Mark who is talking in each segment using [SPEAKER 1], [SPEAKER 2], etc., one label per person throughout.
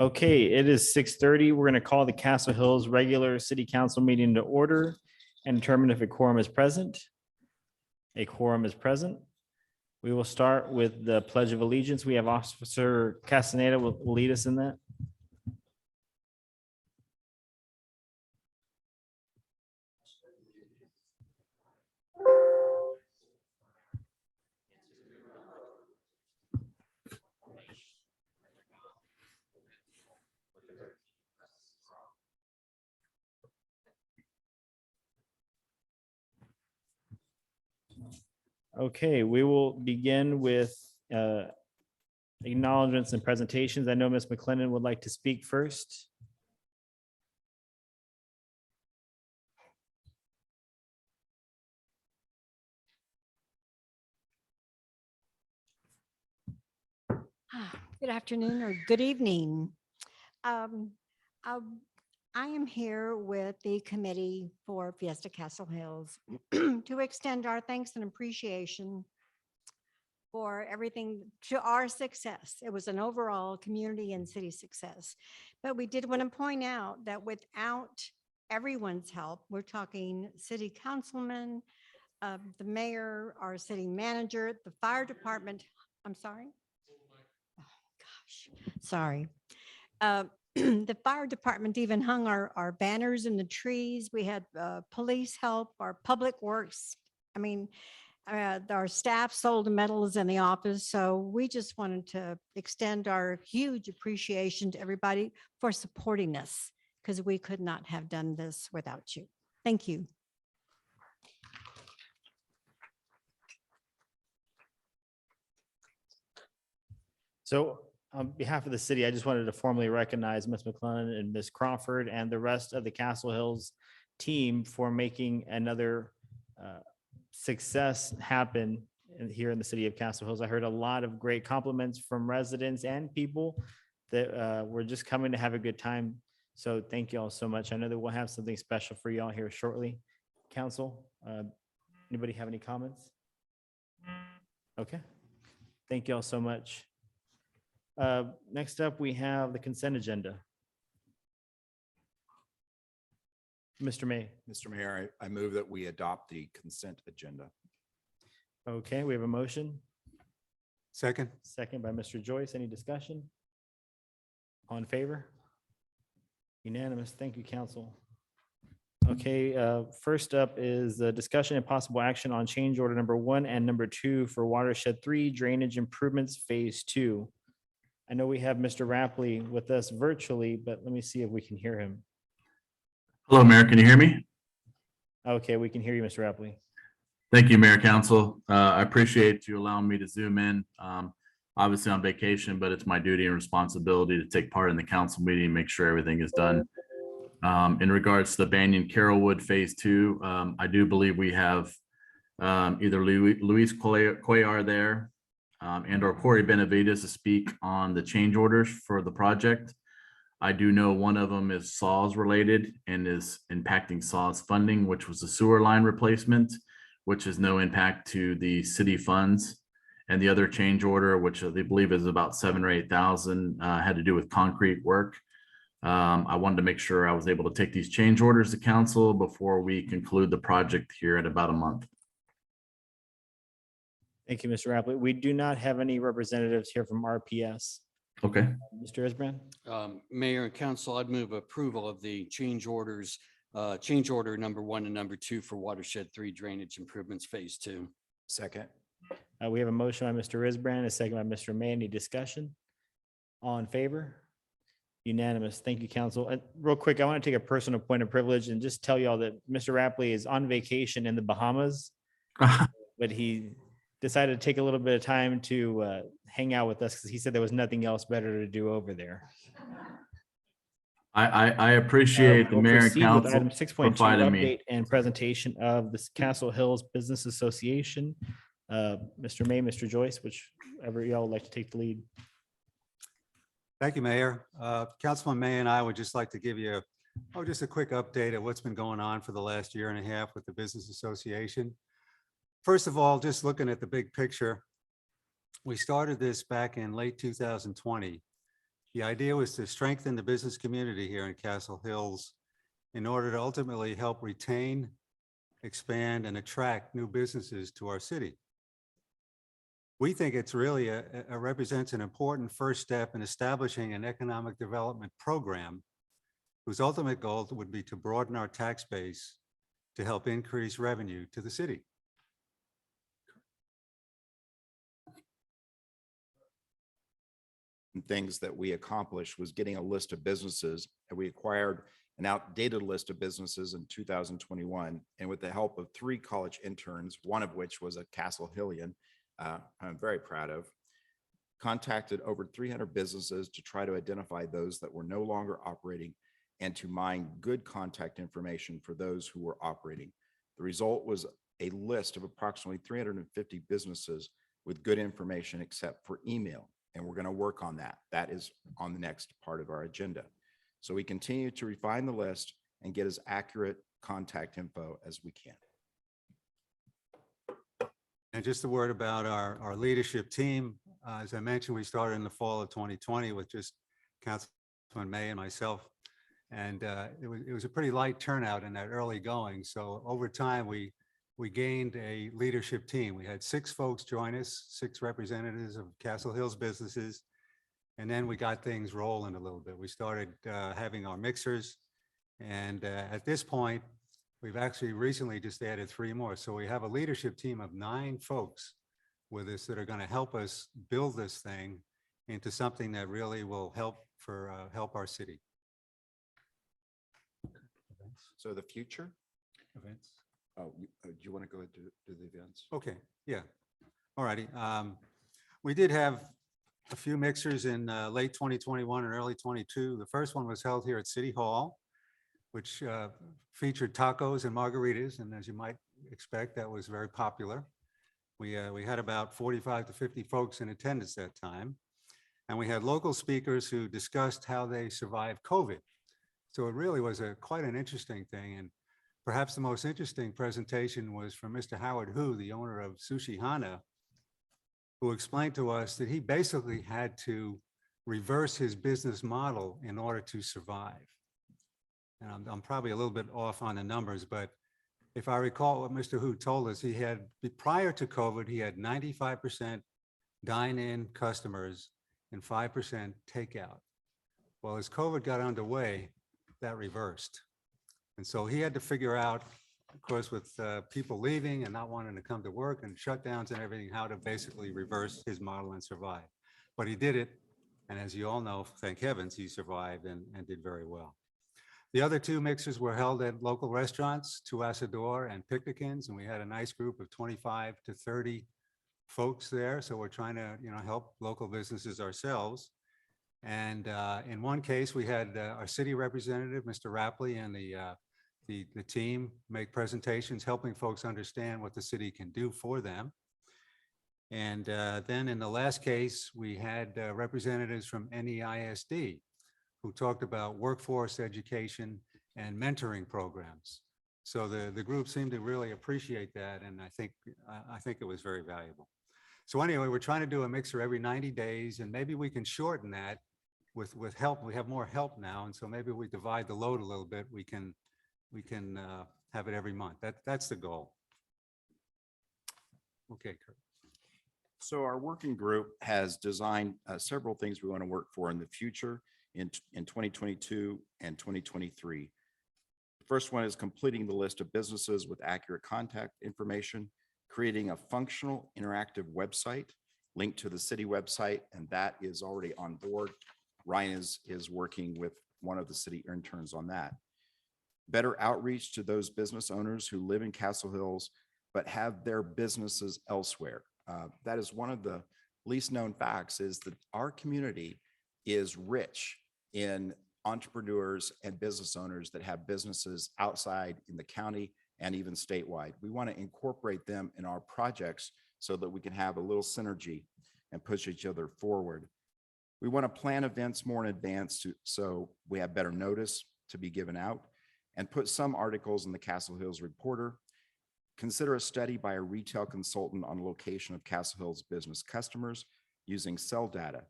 [SPEAKER 1] Okay, it is 6:30. We're going to call the Castle Hills regular city council meeting to order and determine if a quorum is present. A quorum is present. We will start with the Pledge of Allegiance. We have Officer Castaneda will lead us in that. Okay, we will begin with acknowledgments and presentations. I know Ms. McClendon would like to speak first.
[SPEAKER 2] Good afternoon or good evening. I am here with the committee for Fiesta Castle Hills to extend our thanks and appreciation for everything to our success. It was an overall community and city success. But we did want to point out that without everyone's help, we're talking city councilmen, the mayor, our city manager, the fire department. I'm sorry. Sorry. The fire department even hung our banners in the trees. We had police help, our public works. I mean, our staff sold medals in the office. So we just wanted to extend our huge appreciation to everybody for supporting us because we could not have done this without you. Thank you.
[SPEAKER 1] So on behalf of the city, I just wanted to formally recognize Ms. McClellan and Ms. Crawford and the rest of the Castle Hills team for making another success happen here in the city of Castle Hills. I heard a lot of great compliments from residents and people that were just coming to have a good time. So thank you all so much. I know that we'll have something special for you all here shortly. Council, anybody have any comments? Okay. Thank you all so much. Next up, we have the consent agenda. Mr. May.
[SPEAKER 3] Mr. Mayor, I move that we adopt the consent agenda.
[SPEAKER 1] Okay, we have a motion.
[SPEAKER 4] Second.
[SPEAKER 1] Second by Mr. Joyce. Any discussion? All in favor? Unanimous. Thank you, council. Okay, first up is the discussion and possible action on change order number 1 and number 2 for Watershed 3 Drainage Improvements Phase 2. I know we have Mr. Rapley with us virtually, but let me see if we can hear him.
[SPEAKER 5] Hello, Mayor. Can you hear me?
[SPEAKER 1] Okay, we can hear you, Mr. Rapley.
[SPEAKER 5] Thank you, Mayor Council. I appreciate you allowing me to zoom in. Obviously on vacation, but it's my duty and responsibility to take part in the council meeting and make sure everything is done. In regards to the Banyan Carrollwood Phase 2, I do believe we have either Luis Cuellar there and or Corey Benavides to speak on the change orders for the project. I do know one of them is SAWS related and is impacting SAWS funding, which was the sewer line replacement, which is no impact to the city funds. And the other change order, which I believe is about 7,000 or 8,000, had to do with concrete work. I wanted to make sure I was able to take these change orders to council before we conclude the project here in about a month.
[SPEAKER 1] Thank you, Mr. Rapley. We do not have any representatives here from RPS.
[SPEAKER 5] Okay.
[SPEAKER 1] Mr. Isbrand?
[SPEAKER 6] Mayor and council, I'd move approval of the change orders, change order number 1 and number 2 for Watershed 3 Drainage Improvements Phase 2.
[SPEAKER 3] Second.
[SPEAKER 1] We have a motion by Mr. Isbrand, a second by Mr. May. Any discussion? All in favor? Unanimous. Thank you, council. And real quick, I want to take a personal point of privilege and just tell y'all that Mr. Rapley is on vacation in the Bahamas, but he decided to take a little bit of time to hang out with us because he said there was nothing else better to do over there.
[SPEAKER 5] I appreciate the
[SPEAKER 1] We'll
[SPEAKER 5] mayor and
[SPEAKER 1] proceed with
[SPEAKER 5] council
[SPEAKER 1] item 6.2,
[SPEAKER 5] providing me.
[SPEAKER 1] update and presentation of the Castle Hills Business Association. Mr. May, Mr. Joyce, whichever y'all would like to take the lead.
[SPEAKER 4] Thank you, Mayor. Councilman May and I would just like to give you just a quick update of what's been going on for the last year and a half with the Business Association. First of all, just looking at the big picture, we started this back in late 2020. The idea was to strengthen the business community here in Castle Hills in order to ultimately help retain, expand, and attract new businesses to our city. We think it's really represents an important first step in establishing an economic development program whose ultimate goal would be to broaden our tax base to help increase revenue to the city.
[SPEAKER 3] And things that we accomplished was getting a list of businesses, and we acquired an outdated list of businesses in 2021. And with the help of 3 college interns, one of which was a Castle Hillian, I'm very proud of, contacted over 300 businesses to try to identify those that were no longer operating and to mine good contact information for those who were operating. The result was a list of approximately 350 businesses with good information except for email. And we're going to work on that. That is on the next part of our agenda. So we continue to refine the list and get as accurate contact info as we can.
[SPEAKER 4] And just a word about our leadership team. As I mentioned, we started in the fall of 2020 with just Councilman May and myself. And it was a pretty light turnout in that early going. So over time, we gained a leadership team. We had 6 folks join us, 6 representatives of Castle Hills businesses. And then we got things rolling a little bit. We started having our mixers. And at this point, we've actually recently just added 3 more. So we have a leadership team of 9 folks with us that are going to help us build this thing into something that really will help our city.
[SPEAKER 3] So the future,
[SPEAKER 4] Events.
[SPEAKER 3] oh, do you want to go ahead to do the events?
[SPEAKER 4] Okay, yeah. All righty. We did have a few mixers in late 2021 and early 22. The first one was held here at City Hall, which featured tacos and margaritas. And as you might expect, that was very popular. We had about 45 to 50 folks in attendance that time. And we had local speakers who discussed how they survived COVID. So it really was quite an interesting thing. And perhaps the most interesting presentation was from Mr. Howard Hu, the owner of Sushi Hana, who explained to us that he basically had to reverse his business model in order to survive. And I'm probably a little bit off on the numbers, but if I recall what Mr. Hu told us, he had, prior to COVID, he had 95% dine-in customers and 5% takeout. Well, as COVID got underway, that reversed. And so he had to figure out, of course, with people leaving and not wanting to come to work and shutdowns and everything, how to basically reverse his model and survive. But he did it. And as you all know, thank heavens, he survived and did very well. The other 2 mixers were held at local restaurants, Tu Asador and Picnicans, and we had a nice group of 25 to 30 folks there. So we're trying to, help local businesses ourselves. And in one case, we had our city representative, Mr. Rapley, and the team make presentations, helping folks understand what the city can do for them. And then in the last case, we had representatives from NEISD who talked about workforce education and mentoring programs. So the group seemed to really appreciate that, and I think it was very valuable. So anyway, we're trying to do a mixer every 90 days, and maybe we can shorten that with help. We have more help now, and so maybe we divide the load a little bit. We can have it every month. That's the goal. Okay, Kurt.
[SPEAKER 3] So our working group has designed several things we want to work for in the future in 2022 and 2023. The first one is completing the list of businesses with accurate contact information, creating a functional interactive website linked to the city website, and that is already on board. Ryan is working with one of the city interns on that. Better outreach to those business owners who live in Castle Hills but have their businesses elsewhere. That is one of the least known facts, is that our community is rich in entrepreneurs and business owners that have businesses outside in the county and even statewide. We want to incorporate them in our projects so that we can have a little synergy and push each other forward. We want to plan events more in advance so we have better notice to be given out, and put some articles in the Castle Hills Reporter. Consider a study by a retail consultant on the location of Castle Hills business customers using cell data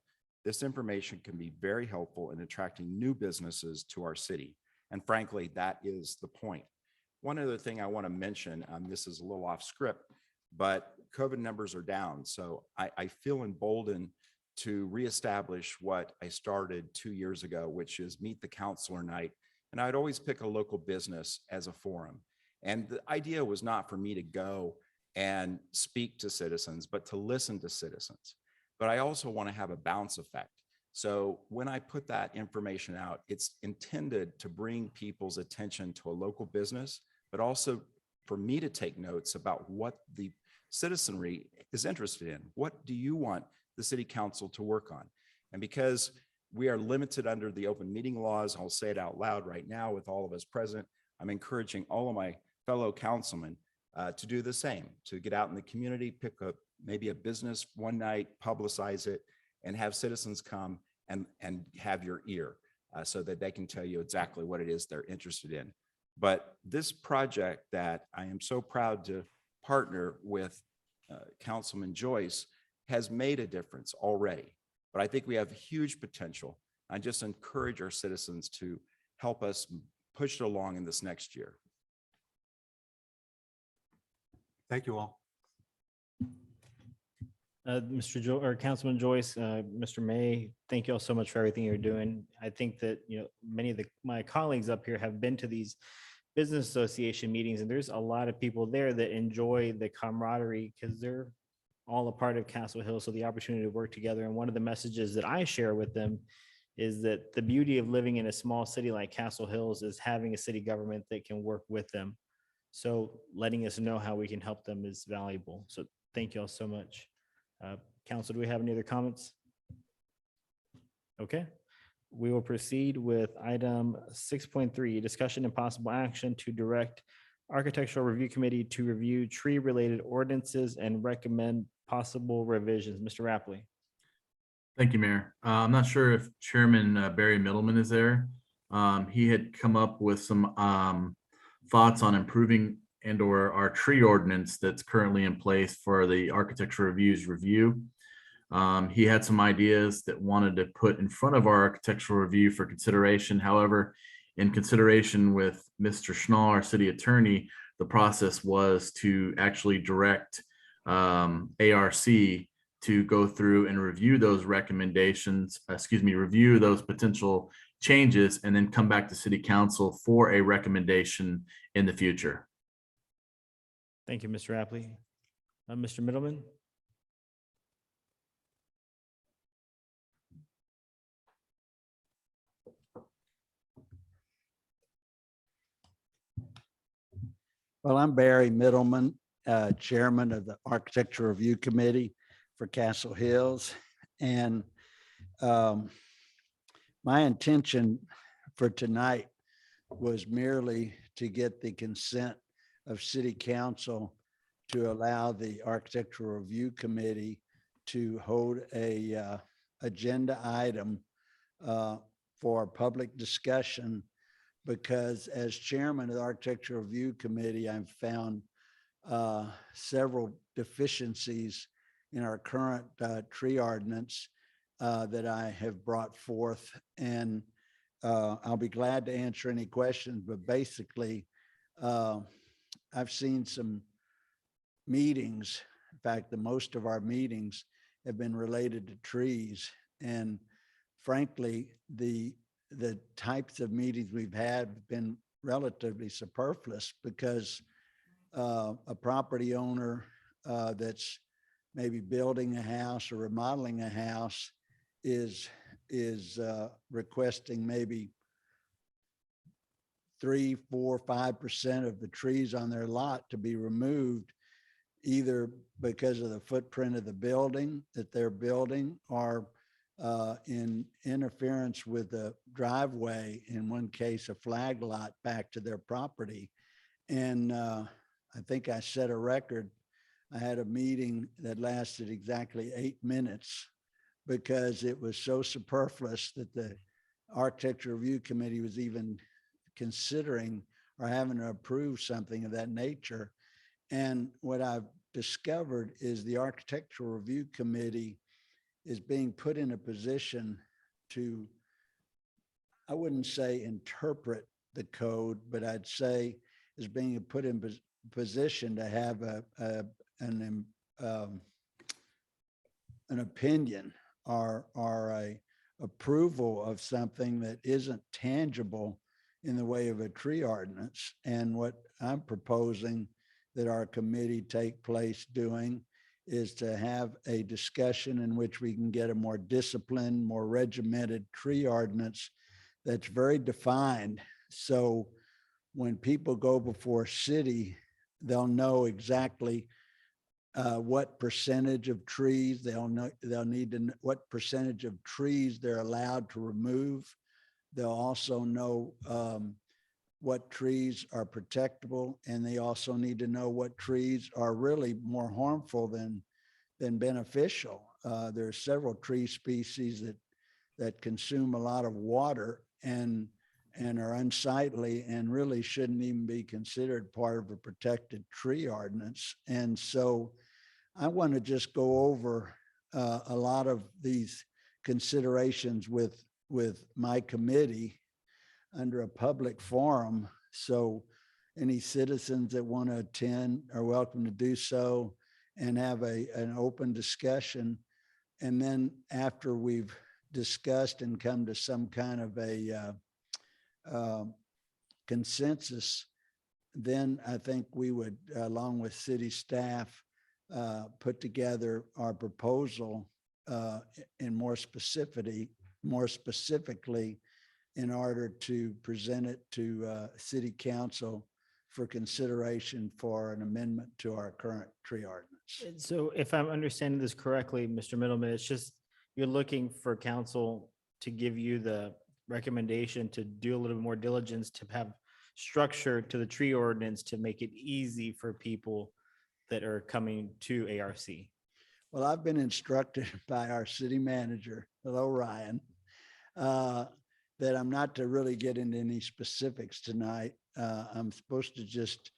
[SPEAKER 3] This information can be very helpful in attracting new businesses to our city. And frankly, that is the point. One other thing I want to mention, this is a little off script, but COVID numbers are down. So I feel emboldened to reestablish what I started 2 years ago, which is Meet the Counselor Night. And I'd always pick a local business as a forum. And the idea was not for me to go and speak to citizens, but to listen to citizens. But I also want to have a bounce effect. So when I put that information out, it's intended to bring people's attention to a local business, but also for me to take notes about what the citizenry is interested in. What do you want the city council to work on? And because we are limited under the open meeting laws, I'll say it out loud right now with all of us present, I'm encouraging all of my fellow councilmen to do the same, to get out in the community, pick up maybe a business one night, publicize it, and have citizens come and have your ear so that they can tell you exactly what it is they're interested in. But this project that I am so proud to partner with Councilman Joyce has made a difference already. But I think we have huge potential. I just encourage our citizens to help us push it along in this next year.
[SPEAKER 4] Thank you all.
[SPEAKER 1] Councilman Joyce, Mr. May, thank you all so much for everything you're doing. I think that, many of my colleagues up here have been to these business association meetings, and there's a lot of people there that enjoy the camaraderie because they're all a part of Castle Hill. So the opportunity to work together. And one of the messages that I share with them is that the beauty of living in a small city like Castle Hills is having a city government that can work with them. So letting us know how we can help them is valuable. So thank you all so much. Council, do we have any other comments? Okay, we will proceed with item 6.3, discussion and possible action to direct Architectural Review Committee to review tree-related ordinances and recommend possible revisions. Mr. Rapley.
[SPEAKER 5] Thank you, Mayor. I'm not sure if Chairman Barry Middleman is there. He had come up with some thoughts on improving and/or our tree ordinance that's currently in place for the architectural reviews review. He had some ideas that wanted to put in front of our architectural review for consideration. However, in consideration with Mr. Schnall, our city attorney, the process was to actually direct ARC to go through and review those recommendations, review those potential changes, and then come back to city council for a recommendation in the future.
[SPEAKER 1] Thank you, Mr. Rapley. Mr. Middleman.
[SPEAKER 7] Well, I'm Barry Middleman, Chairman of the Architecture Review Committee for Castle Hills. And my intention for tonight was merely to get the consent of City Council to allow the Architectural Review Committee to hold a agenda item for public discussion, because as chairman of the Architectural Review Committee, I've found several deficiencies in our current tree ordinance that I have brought forth. And I'll be glad to answer any questions, but basically, I've seen some meetings. In fact, the most of our meetings have been related to trees. And frankly, the types of meetings we've had have been relatively superfluous, because a property owner that's maybe building a house or remodeling a house is requesting maybe 3, 4, 5% of the trees on their lot to be removed, either because of the footprint of the building that they're building, or in interference with the driveway, in one case, a flag lot back to their property. And I think I set a record. I had a meeting that lasted exactly 8 minutes because it was so superfluous that the Architecture Review Committee was even considering or having to approve something of that nature. And what I've discovered is the Architectural Review Committee is being put in a position to, I wouldn't say interpret the code, but I'd say is being put in position to have an opinion or a approval of something that isn't tangible in the way of a tree ordinance. And what I'm proposing that our committee take place doing is to have a discussion in which we can get a more disciplined, more regimented tree ordinance that's very defined. So when people go before city, they'll know exactly what percentage of trees they'll need to know what percentage of trees they're allowed to remove. They'll also know what trees are protectable, and they also need to know what trees are really more harmful than beneficial. There are several tree species that consume a lot of water and are unsightly and really shouldn't even be considered part of a protected tree ordinance. And so I want to just go over a lot of these considerations with my committee under a public forum. So any citizens that want to attend are welcome to do so and have an open discussion. And then after we've discussed and come to some kind of a consensus, then I think we would, along with city staff, put together our proposal in more specifically in order to present it to city council for consideration for an amendment to our current tree ordinance.
[SPEAKER 1] So if I'm understanding this correctly, Mr. Middleman, it's just you're looking for council to give you the recommendation to do a little bit more diligence, to have structure to the tree ordinance to make it easy for people that are coming to ARC.
[SPEAKER 7] Well, I've been instructed by our city manager, hello, Ryan, that I'm not to really get into any specifics tonight. I'm supposed to just,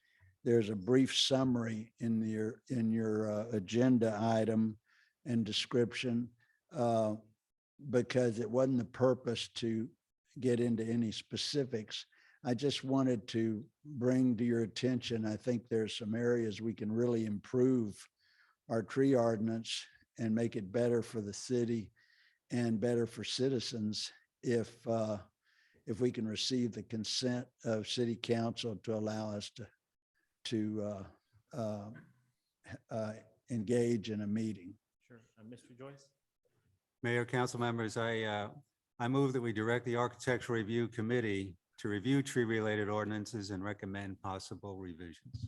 [SPEAKER 7] there's a brief summary in your agenda item and description, because it wasn't the purpose to get into any specifics. I just wanted to bring to your attention, I think there's some areas we can really improve our tree ordinance and make it better for the city and better for citizens if we can receive the consent of city council to allow us to engage in a meeting.
[SPEAKER 1] Sure. Mr. Joyce?
[SPEAKER 4] Mayor, council members, I move that we direct the Architectural Review Committee to review tree-related ordinances and recommend possible revisions.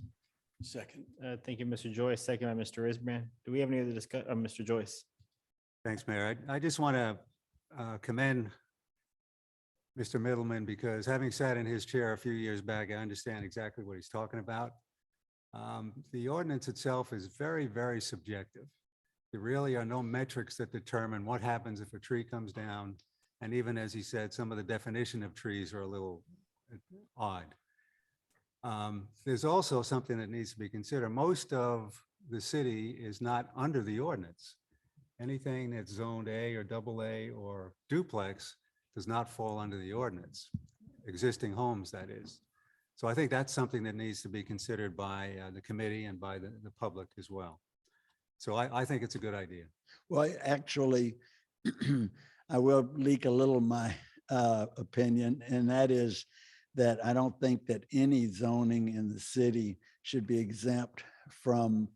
[SPEAKER 6] Second.
[SPEAKER 1] Thank you, Mr. Joyce. Second by Mr. Isbrand. Do we have any other discussion? Mr. Joyce?
[SPEAKER 4] Thanks, Mayor. I just want to commend Mr. Middleman, because having sat in his chair a few years back, I understand exactly what he's talking about. The ordinance itself is very, very subjective. There really are no metrics that determine what happens if a tree comes down. And even as he said, some of the definition of trees are a little odd. There's also something that needs to be considered. Most of the city is not under the ordinance. Anything that's zoned A or AA or duplex does not fall under the ordinance, existing homes, that is. So I think that's something that needs to be considered by the committee and by the public as well. So I think it's a good idea.
[SPEAKER 7] Well, actually, I will leak a little my opinion, and that is that I don't think that any zoning in the city should be exempt from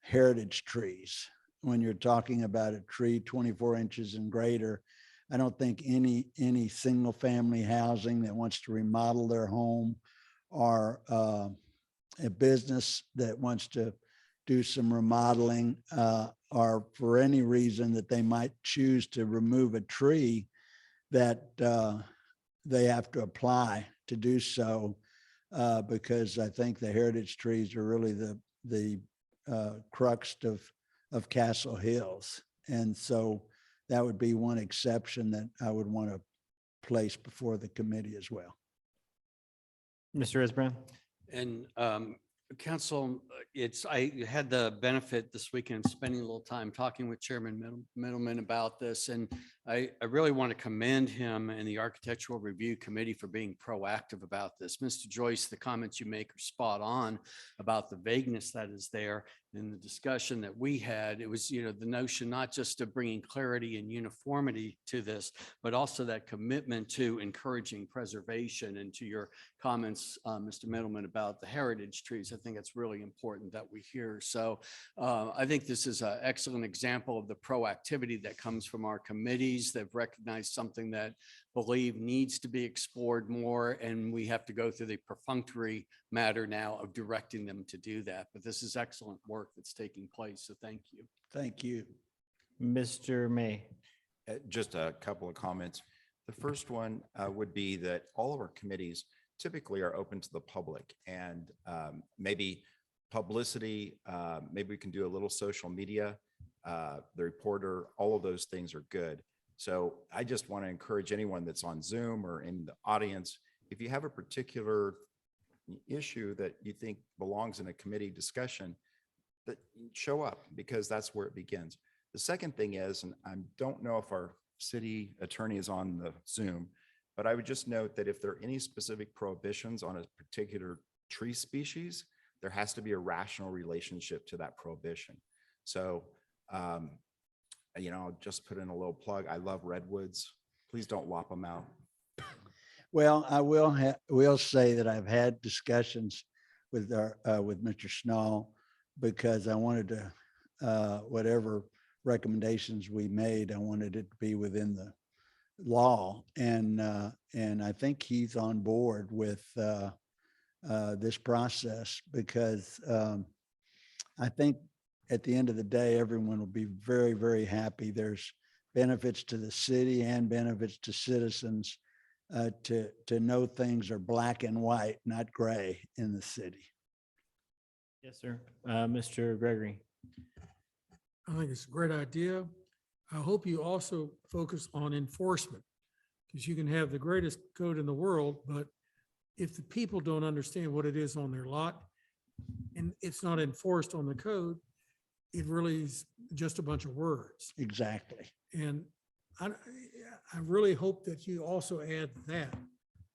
[SPEAKER 7] heritage trees. When you're talking about a tree 24 inches and greater, I don't think any single family housing that wants to remodel their home or a business that wants to do some remodeling or for any reason that they might choose to remove a tree, that they have to apply to do so, because I think the heritage trees are really the crux of Castle Hills. And so that would be one exception that I would want to place before the committee as well.
[SPEAKER 1] Mr. Isbrand?
[SPEAKER 6] And Council, I had the benefit this weekend of spending a little time talking with Chairman Middleman about this. And I really want to commend him and the Architectural Review Committee for being proactive about this. Mr. Joyce, the comments you make are spot on about the vagueness that is there. In the discussion that we had, it was, the notion not just of bringing clarity and uniformity to this, but also that commitment to encouraging preservation. And to your comments, Mr. Middleman, about the heritage trees, I think it's really important that we hear. So I think this is an excellent example of the proactivity that comes from our committees. They've recognized something that believe needs to be explored more, and we have to go through the perfunctory matter now of directing them to do that. But this is excellent work that's taking place, so thank you.
[SPEAKER 7] Thank you.
[SPEAKER 1] Mr. May.
[SPEAKER 3] Just a couple of comments. The first one would be that all of our committees typically are open to the public, and maybe publicity, maybe we can do a little social media, the reporter, all of those things are good. So I just want to encourage anyone that's on Zoom or in the audience, if you have a particular issue that you think belongs in a committee discussion, that show up, because that's where it begins. The second thing is, and I don't know if our city attorney is on the Zoom, but I would just note that if there are any specific prohibitions on a particular tree species, there has to be a rational relationship to that prohibition. So, I'll just put in a little plug. I love redwoods. Please don't lop them out.
[SPEAKER 7] Well, I will say that I've had discussions with with Mr. Schnall, because I wanted to, whatever recommendations we made, I wanted it to be within the law. And I think he's on board with this process, because I think at the end of the day, everyone will be very, very happy. There's benefits to the city and benefits to citizens to know things are black and white, not gray in the city.
[SPEAKER 1] Yes, sir. Mr. Gregory.
[SPEAKER 8] I think it's a great idea. I hope you also focus on enforcement, because you can have the greatest code in the world, but if the people don't understand what it is on their lot and it's not enforced on the code, it really is just a bunch of words.
[SPEAKER 7] Exactly.
[SPEAKER 8] And I really hope that you also add that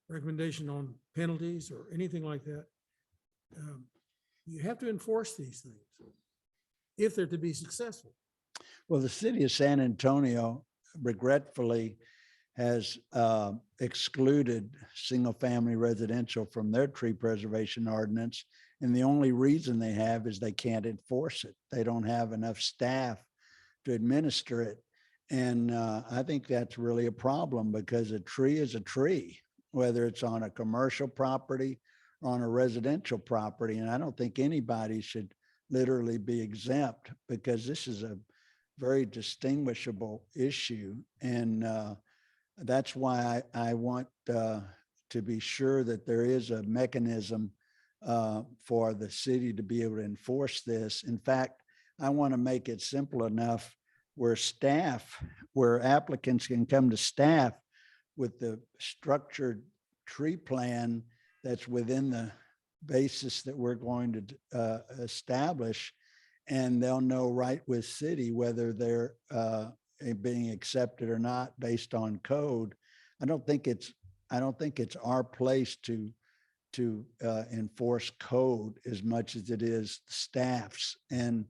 [SPEAKER 8] recommendation on penalties or anything like that. You have to enforce these things if they're to be successful.
[SPEAKER 7] Well, the city of San Antonio regretfully has excluded single-family residential from their tree preservation ordinance. And the only reason they have is they can't enforce it. They don't have enough staff to administer it. And I think that's really a problem, because a tree is a tree, whether it's on a commercial property or on a residential property. And I don't think anybody should literally be exempt, because this is a very distinguishable issue. And that's why I want to be sure that there is a mechanism for the city to be able to enforce this. In fact, I want to make it simple enough where applicants can come to staff with the structured tree plan that's within the basis that we're going to establish, and they'll know right with city whether they're being accepted or not based on code. I don't think it's our place to enforce code as much as it is staff's. And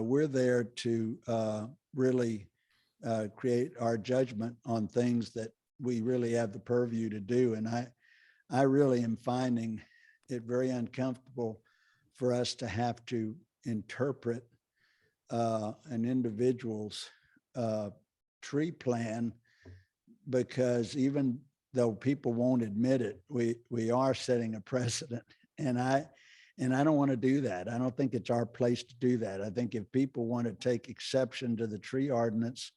[SPEAKER 7] we're there to really create our judgment on things that we really have the purview to do. And I really am finding it very uncomfortable for us to have to interpret an individual's tree plan, because even though people won't admit it, we are setting a precedent. And I don't want to do that. I don't think it's our place to do that. I think if people want to take exception to the tree ordinance,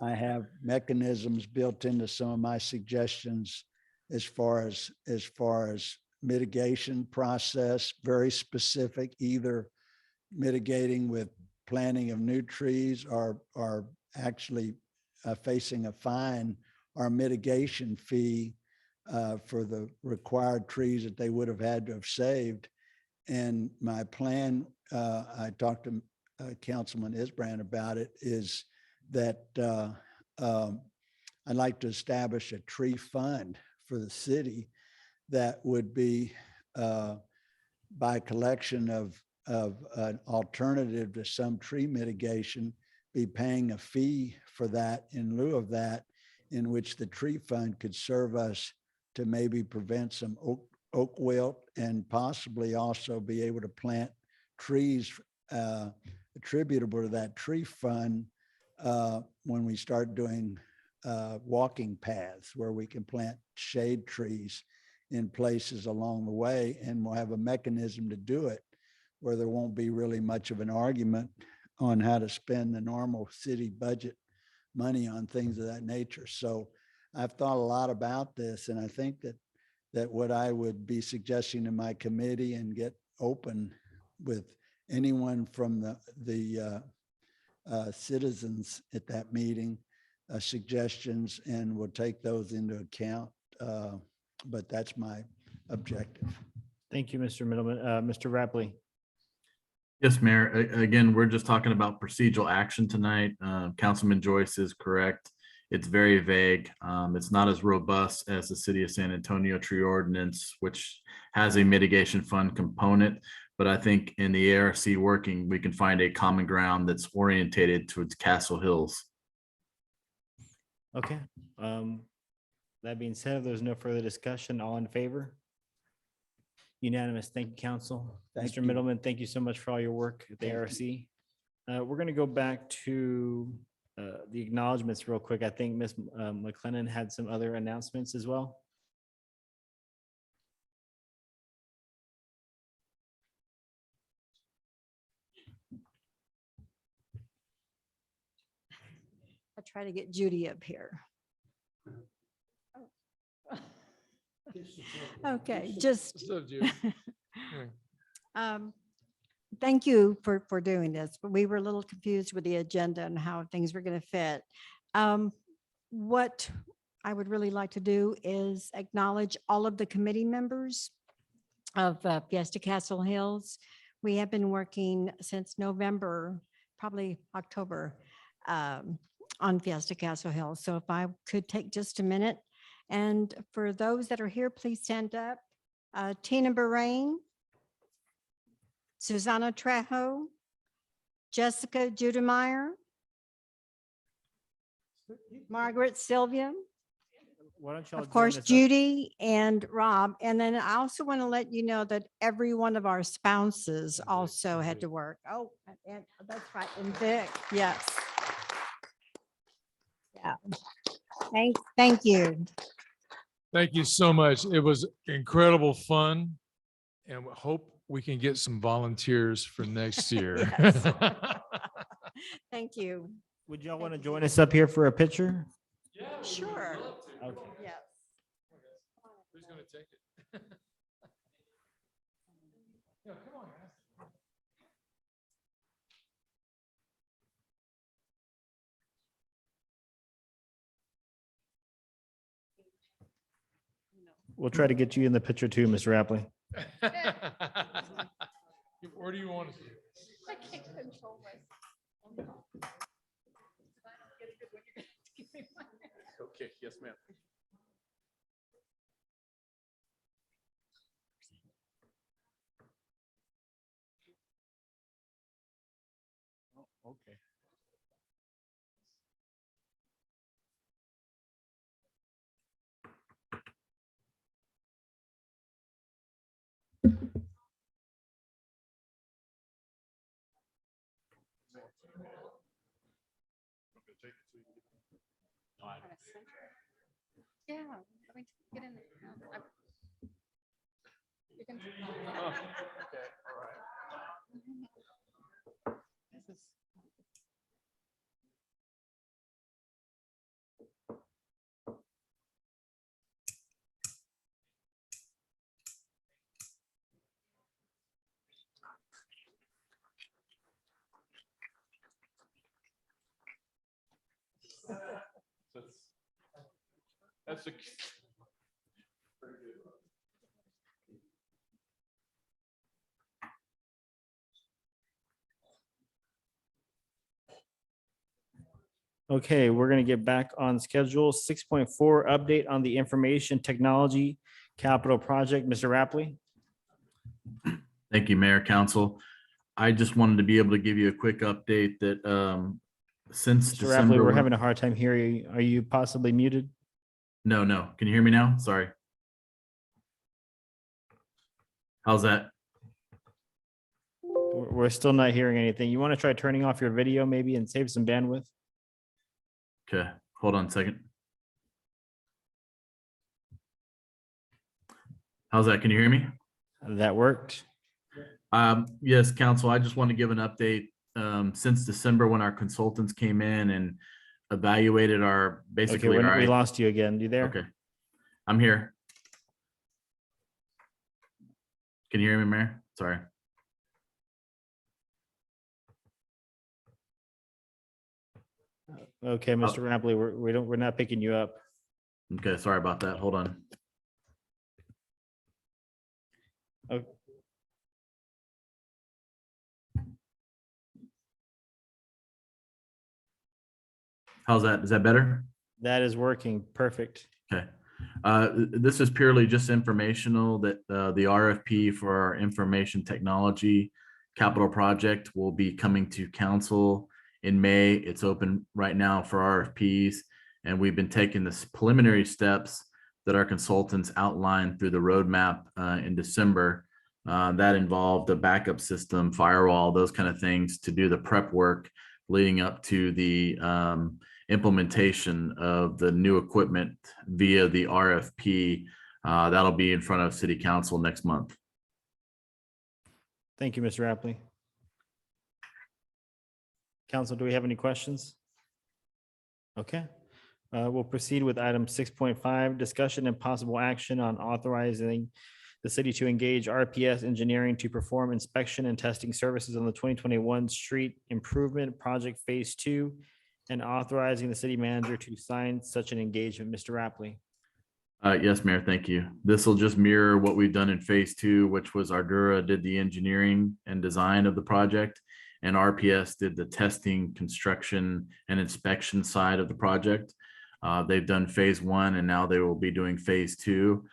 [SPEAKER 7] I have mechanisms built into some of my suggestions as far as mitigation process, very specific, either mitigating with planting of new trees or actually facing a fine or mitigation fee for the required trees that they would have had to have saved. And my plan, I talked to Councilman Isbrand about it, is that I'd like to establish a tree fund for the city that would be by collection of an alternative to some tree mitigation, be paying a fee for that in lieu of that, in which the tree fund could serve us to maybe prevent some oak wilt and possibly also be able to plant trees attributable to that tree fund when we start doing walking paths where we can plant shade trees in places along the way, and we'll have a mechanism to do it where there won't be really much of an argument on how to spend the normal city budget money on things of that nature. So I've thought a lot about this, and I think that what I would be suggesting to my committee and get open with anyone from the citizens at that meeting, suggestions, and we'll take those into account. But that's my objective.
[SPEAKER 1] Thank you, Mr. Middleman. Mr. Rapley.
[SPEAKER 5] Yes, Mayor. Again, we're just talking about procedural action tonight. Councilman Joyce is correct. It's very vague. It's not as robust as the City of San Antonio tree ordinance, which has a mitigation fund component. But I think in the ARC working, we can find a common ground that's orientated towards Castle Hills.
[SPEAKER 1] Okay. That being said, if there's no further discussion, all in favor? Unanimous. Thank you, council.
[SPEAKER 7] Thank
[SPEAKER 1] Mr.
[SPEAKER 7] you.
[SPEAKER 1] Middleman, thank you so much for all your work at the
[SPEAKER 7] Thank
[SPEAKER 1] ARC. We're going to go back to the acknowledgements real quick. I think Ms. McLennan had some other announcements as well.
[SPEAKER 2] I'll try to get Judy up here. Okay, just. Thank you for doing this, but we were a little confused with the agenda and how things were going to fit. What I would really like to do is acknowledge all of the committee members of Fiesta Castle Hills. We have been working since November, probably October, on Fiesta Castle Hills. So if I could take just a minute, and for those that are here, please stand up. Tina Bahrain, Susanna Trejo, Jessica Judemeyer, Margaret Sylvia,
[SPEAKER 1] Why don't y'all
[SPEAKER 2] of course,
[SPEAKER 1] join us up?
[SPEAKER 2] Judy and Rob. And then I also want to let you know that every one of our spouses also had to work. Oh, and that's right. And Vic, yes. Yeah. Thank you.
[SPEAKER 9] Thank you so much. It was incredible fun, and we hope we can get some volunteers for next year.
[SPEAKER 2] Yes. Thank you.
[SPEAKER 1] Would y'all want to join us up here for a picture?
[SPEAKER 2] Sure.
[SPEAKER 1] Okay.
[SPEAKER 2] Yes.
[SPEAKER 9] Who's going to take it? Yeah, come on, guys.
[SPEAKER 1] We'll try to get you in the picture too, Mr. Rapley.
[SPEAKER 9] Where do you want to see?
[SPEAKER 10] I can't control myself.
[SPEAKER 9] Okay, yes, ma'am.
[SPEAKER 1] Okay.
[SPEAKER 10] Yeah, let me get in there. You can. This is.
[SPEAKER 9] That's a.
[SPEAKER 1] Okay, we're gonna get back on schedule. 6.4, update on the information technology capital project. Mr. Rapley?
[SPEAKER 5] Thank you, Mayor, Council. I just wanted to be able to give you a quick update that since
[SPEAKER 1] Mr. Rapley,
[SPEAKER 5] December.
[SPEAKER 1] we're having a hard time hearing you. Are you possibly muted?
[SPEAKER 5] No, no. Can you hear me now? Sorry. How's that?
[SPEAKER 1] We're still not hearing anything. You want to try turning off your video maybe and save some bandwidth?
[SPEAKER 5] Okay, hold on a second. How's that? Can you hear me?
[SPEAKER 1] That worked.
[SPEAKER 5] Yes, Council, I just want to give an update. Since December, when our consultants came in and evaluated our,
[SPEAKER 1] Okay,
[SPEAKER 5] basically,
[SPEAKER 1] we
[SPEAKER 5] our,
[SPEAKER 1] lost you again. You there?
[SPEAKER 5] okay, I'm here. Can you hear me, Mayor? Sorry.
[SPEAKER 1] Okay, Mr. Rapley, we're not picking you up.
[SPEAKER 5] Okay, sorry about that. Hold on.
[SPEAKER 1] Oh.
[SPEAKER 5] How's that? Is that better?
[SPEAKER 1] That is working. Perfect.
[SPEAKER 5] Okay. This is purely just informational that the RFP for our information technology capital project will be coming to council in May. It's open right now for RFPs, and we've been taking the preliminary steps that our consultants outlined through the roadmap in December. That involved a backup system, firewall, those kind of things to do the prep work leading up to the implementation of the new equipment via the RFP. That'll be in front of City Council next month.
[SPEAKER 1] Thank you, Mr. Rapley. Council, do we have any questions? Okay. We'll proceed with item 6.5, discussion and possible action on authorizing the city to engage RPS Engineering to perform inspection and testing services on the 2021 Street Improvement Project Phase 2 and authorizing the city manager to sign such an engagement. Mr. Rapley.
[SPEAKER 5] Yes, Mayor, thank you. This will just mirror what we've done in Phase 2, which was Ardura did the engineering and design of the project, and RPS did the testing, construction, and inspection side of the project. They've done Phase 1, and now they will be doing Phase 2,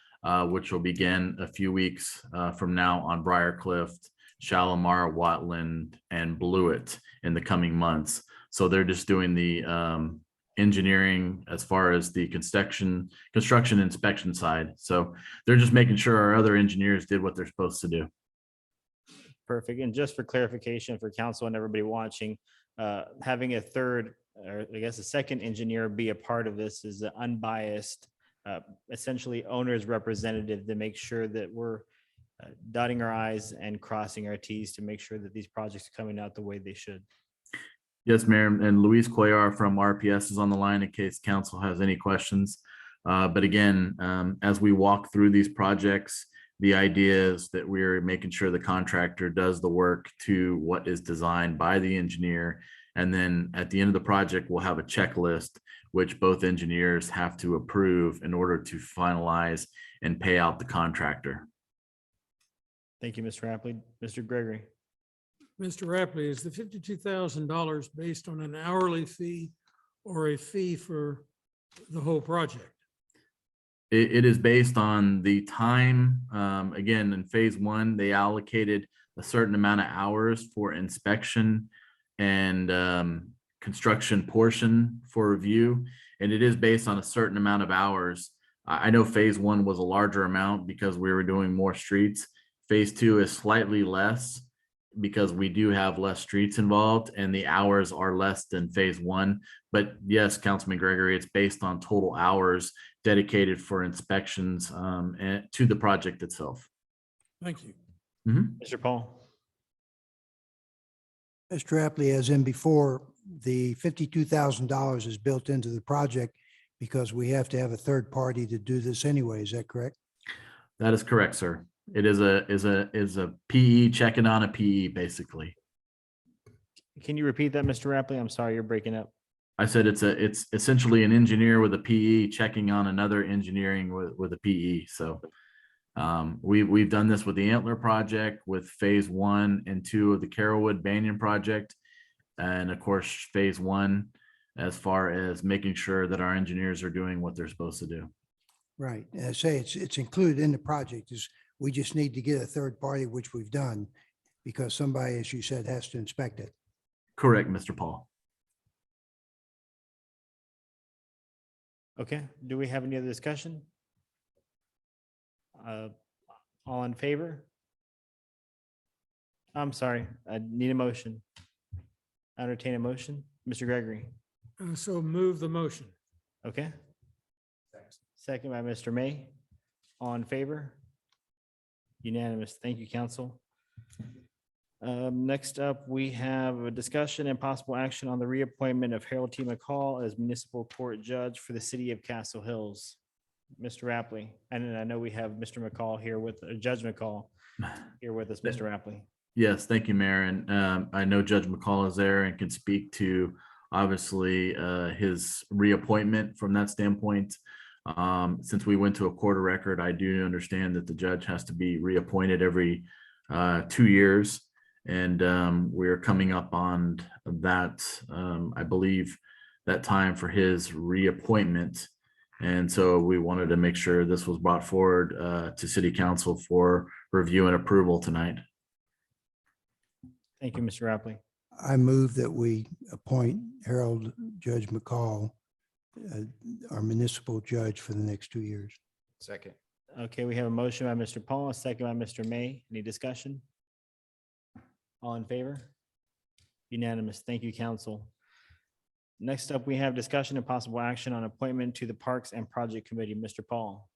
[SPEAKER 5] which will begin a few weeks from now on Briarcliff, Shalimar, Watland, and Blewett in the coming months. So they're just doing the engineering as far as the construction inspection side. So they're just making sure our other engineers did what they're supposed to do.
[SPEAKER 1] Perfect. And just for clarification for council and everybody watching, having a third, or I guess a second engineer be a part of this is an unbiased, essentially owner's representative to make sure that we're dotting our I's and crossing our T's to make sure that these projects are coming out the way they should.
[SPEAKER 5] Yes, Mayor, and Luis Cuellar from RPS is on the line in case council has any questions. But again, as we walk through these projects, the idea is that we're making sure the contractor does the work to what is designed by the engineer. And then at the end of the project, we'll have a checklist, which both engineers have to approve in order to finalize and pay out the contractor.
[SPEAKER 1] Thank you, Mr. Rapley. Mr. Gregory.
[SPEAKER 8] Mr. Rapley, is the $52,000 based on an hourly fee or a fee for the whole project?
[SPEAKER 5] It is based on the time. Again, in Phase 1, they allocated a certain amount of hours for inspection and construction portion for review. And it is based on a certain amount of hours. I know Phase 1 was a larger amount because we were doing more streets. Phase 2 is slightly less because we do have less streets involved and the hours are less than Phase 1. But yes, Councilman Gregory, it's based on total hours dedicated for inspections and to the project itself.
[SPEAKER 8] Thank you.
[SPEAKER 1] Mr. Paul.
[SPEAKER 11] Mr. Rapley, as in before, the $52,000 is built into the project because we have to have a third party to do this anyway. Is that correct?
[SPEAKER 5] That is correct, sir. It is a PE checking on a PE, basically.
[SPEAKER 1] Can you repeat that, Mr. Rapley? I'm sorry, you're breaking up.
[SPEAKER 5] I said it's essentially an engineer with a PE checking on another engineering with a PE. So we've done this with the Antler project, with Phase 1 and 2 of the Carrollwood Banyan project, and of course Phase 1. as far as making sure that our engineers are doing what they're supposed to do.
[SPEAKER 11] Right. And I say it's included in the project is we just need to get a third party, which we've done because somebody, as you said, has to inspect it.
[SPEAKER 5] Correct, Mr. Paul.
[SPEAKER 1] Okay, do we have any other discussion? All in favor? I'm sorry, I need a motion. Entertain a motion. Mr. Gregory,
[SPEAKER 8] So move the motion.
[SPEAKER 1] okay? Second by Mr. May. All in favor? Unanimous. Thank you, council. Next up, we have a discussion and possible action on the reappointment of Harold T. Mccall as municipal court judge for the city of Castle Hills. Mr. Rapley, and I know we have Mr. McCall here with Judge McCall here with us, Mr. Rapley.
[SPEAKER 5] Yes, thank you, Mayor. And I know Judge McCall is there and can speak to obviously his reappointment from that standpoint. Since we went to a quarter record, I do understand that the judge has to be reappointed every 2 years. And we're coming up on that, I believe, that time for his reappointment. And so we wanted to make sure this was brought forward to City Council for review and approval tonight.
[SPEAKER 1] Thank you, Mr. Rapley.
[SPEAKER 11] I move that we appoint Harold Judge McCall, our municipal judge for the next 2 years.
[SPEAKER 3] Second.
[SPEAKER 1] Okay, we have a motion by Mr. Paul, a second by Mr. May. Any discussion? All in favor? Unanimous. Thank you, council. Next up, we have discussion and possible action on appointment to the Parks and Project Committee. Mr. Paul.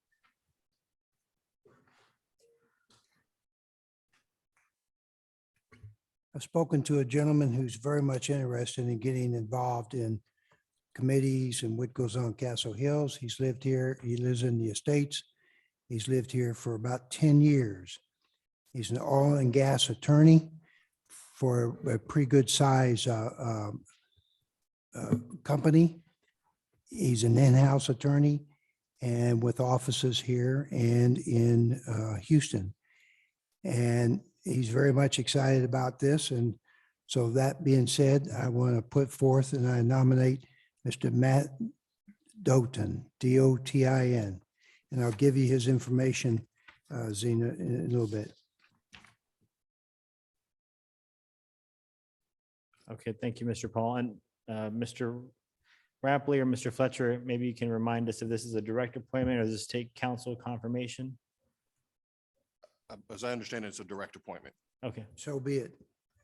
[SPEAKER 11] I've spoken to a gentleman who's very much interested in getting involved in committees and what goes on Castle Hills. He's lived here. He lives in the Estates. He's lived here for about 10 years. He's an oil and gas attorney for a pretty good size company. He's an in-house attorney and with offices here and in Houston. And he's very much excited about this. And so that being said, I want to put forth and I nominate Mr. Matt Doughton, D-O-T-I-N. And I'll give you his information, Zena, in a little bit.
[SPEAKER 1] Okay, thank you, Mr. Paul. And Mr. Rapley or Mr. Fletcher, maybe you can remind us if this is a direct appointment or does this take council confirmation?
[SPEAKER 12] As I understand it, it's a direct appointment.
[SPEAKER 1] Okay,
[SPEAKER 11] So be it.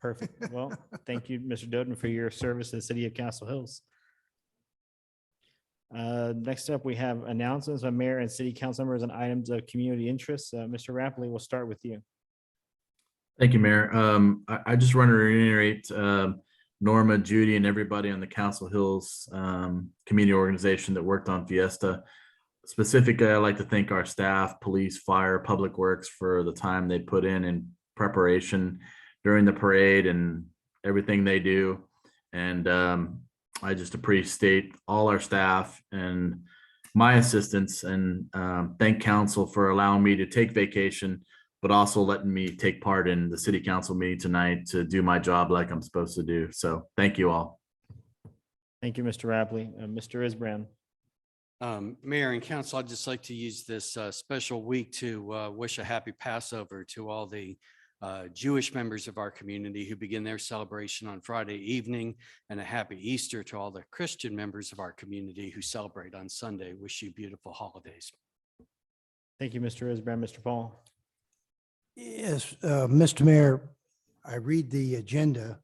[SPEAKER 1] perfect. Well, thank you, Mr. Doughton, for your service to the city of Castle Hills. Next up, we have announcements by mayor and city council members on items of community interest. Mr. Rapley, we'll start with you.
[SPEAKER 5] Thank you, Mayor. I just want to reiterate Norma, Judy, and everybody on the Castle Hills community organization that worked on Fiesta. Specifically, I'd like to thank our staff, police, fire, public works for the time they put in preparation during the parade and everything they do. And I just appreciate all our staff and my assistants and thank council for allowing me to take vacation, but also letting me take part in the city council meeting tonight to do my job like I'm supposed to do. So thank you all.
[SPEAKER 1] Thank you, Mr. Rapley. Mr. Isbrand.
[SPEAKER 6] Mayor and council, I'd just like to use this special week to wish a happy Passover to all the Jewish members of our community who begin their celebration on Friday evening, and a happy Easter to all the Christian members of our community who celebrate on Sunday. Wish you beautiful holidays.
[SPEAKER 1] Thank you, Mr. Isbrand. Mr. Paul.
[SPEAKER 11] Yes, Mr. Mayor, I read the agenda.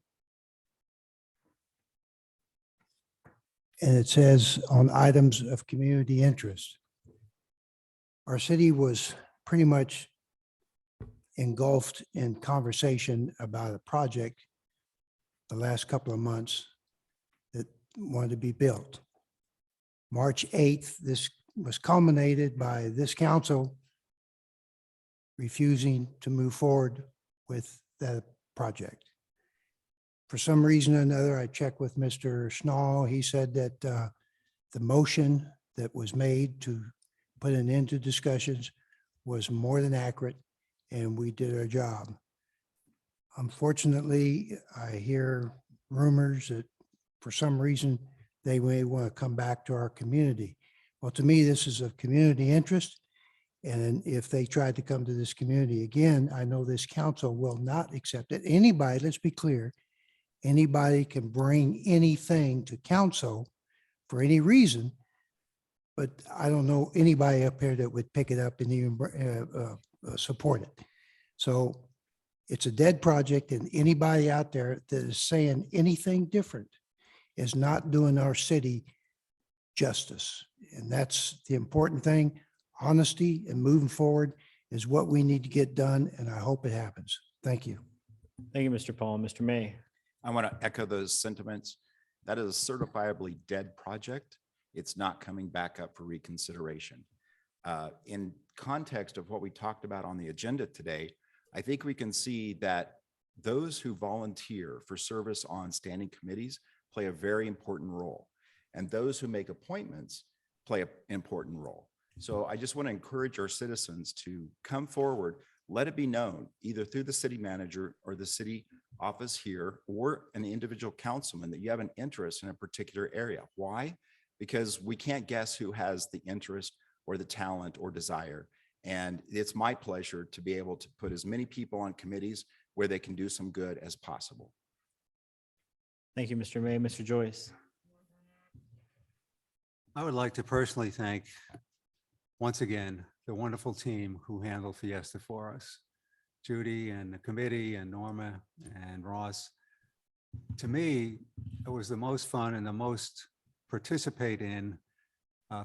[SPEAKER 11] And it says on items of community interest. Our city was pretty much engulfed in conversation about a project the last couple of months that wanted to be built. March 8th, this was culminated by this council refusing to move forward with that project. For some reason or another, I checked with Mr. Schnall. He said that the motion that was made to put an end to discussions was more than accurate, and we did our job. Unfortunately, I hear rumors that for some reason, they may want to come back to our community. Well, to me, this is of community interest. And if they tried to come to this community again, I know this council will not accept it. Anybody, let's be clear, anybody can bring anything to council for any reason, but I don't know anybody up here that would pick it up and even support it. So it's a dead project, and anybody out there that is saying anything different is not doing our city justice. And that's the important thing. Honesty and moving forward is what we need to get done, and I hope it happens. Thank you.
[SPEAKER 1] Thank you, Mr. Paul. Mr. May.
[SPEAKER 3] I want to echo those sentiments. That is a certifiably dead project. It's not coming back up for reconsideration. In context of what we talked about on the agenda today, I think we can see that those who volunteer for service on standing committees play a very important role. And those who make appointments play an important role. So I just want to encourage our citizens to come forward, let it be known, either through the city manager or the city office here, or an individual councilman, that you have an interest in a particular area. Why? Because we can't guess who has the interest or the talent or desire. And it's my pleasure to be able to put as many people on committees where they can do some good as possible.
[SPEAKER 1] Thank you, Mr. May. Mr. Joyce.
[SPEAKER 4] I would like to personally thank, once again, the wonderful team who handled Fiesta for us. Judy and the committee and Norma and Ross. To me, it was the most fun and the most participate in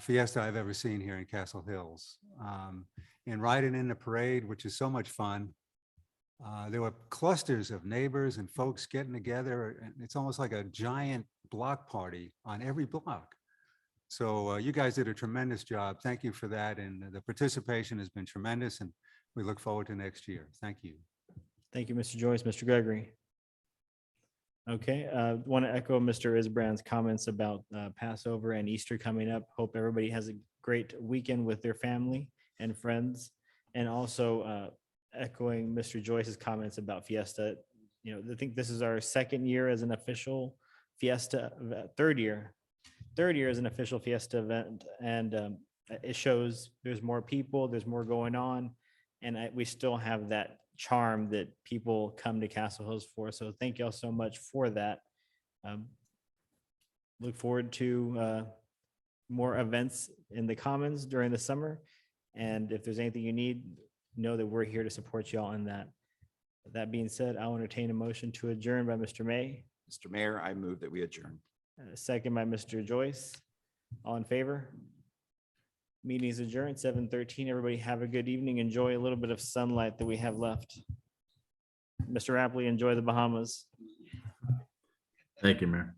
[SPEAKER 4] Fiesta I've ever seen here in Castle Hills. And riding in the parade, which is so much fun. There were clusters of neighbors and folks getting together. And it's almost like a giant block party on every block. So you guys did a tremendous job. Thank you for that. And the participation has been tremendous, and we look forward to next year. Thank you.
[SPEAKER 1] Thank you, Mr. Joyce. Mr. Gregory. Okay, want to echo Mr. Isbrand's comments about Passover and Easter coming up. Hope everybody has a great weekend with their family and friends. And also echoing Mr. Joyce's comments about Fiesta. You know, I think this is our second year as an official Fiesta, third year as an official Fiesta event. And it shows there's more people, there's more going on. And we still have that charm that people come to Castle Hills for. So thank y'all so much for that. Look forward to more events in the Commons during the summer. And if there's anything you need, know that we're here to support y'all in that. That being said, I'll entertain a motion to adjourn by Mr. May.
[SPEAKER 3] Mr. Mayor, I move that we adjourn.
[SPEAKER 1] Second by Mr. Joyce. All in favor? Meeting is adjourned, 7:13. Everybody have a good evening. Enjoy a little bit of sunlight that we have left. Mr. Rapley, enjoy the Bahamas.
[SPEAKER 5] Thank you, Mayor.